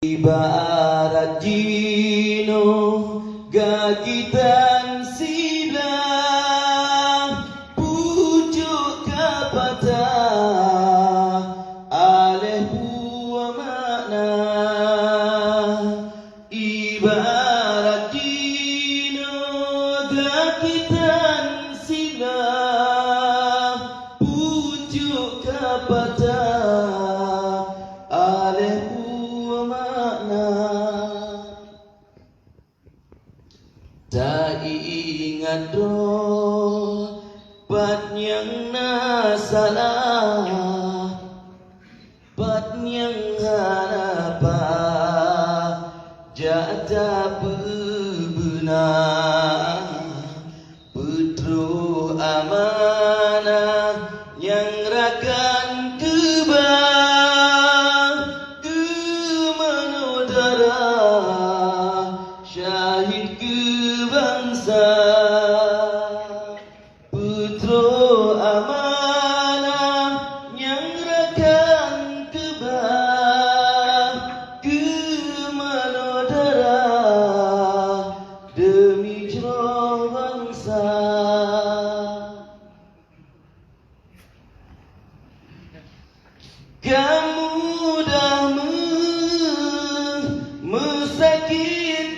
Ibarat jino gagitan silang pucuk kapata aleh buah makna. Ibarat jino gagitan silang pucuk kapata aleh tak ingat pat yang nasalah, pat yang harapa jata bebenar, petro amanah yang rakan kebang kemanodara syahid bangsa. Putra amanah yang rakan kebang kemanodara demi jero bangsa. Kamu dah mesakit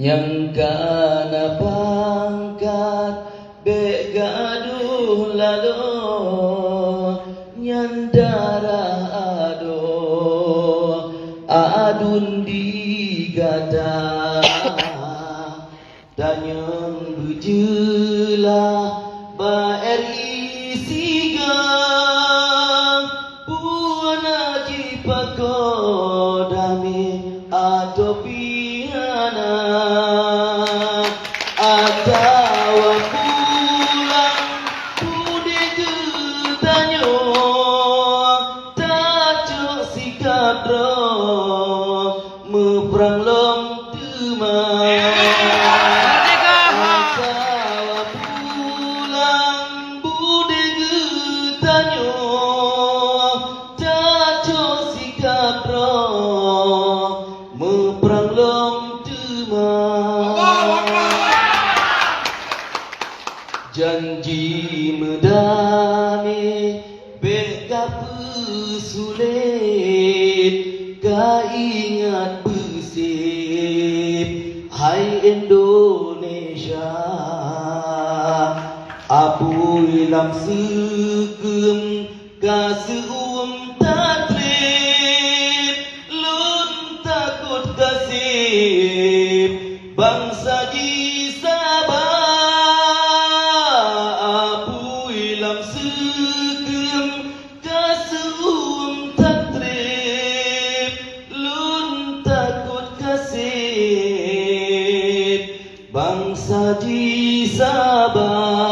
yang kana pangkat bek gaduh lalu nyandara adun digada danyang berjelah ba RI sigang buana jipakodami atau pihana atawa pulang budi getanyo tajuk sikap roh meperang lom temang. Atawa pulang budi getanyo tajuk sikap roh meperang lom temang. Janji medami beka pesulit ka ingat besip hai Indonesia abu lam segem ka seum tatrip lun takut kasip bangsa di Sabah segem kasum tatrip lun takut kasih bangsa di Sabah.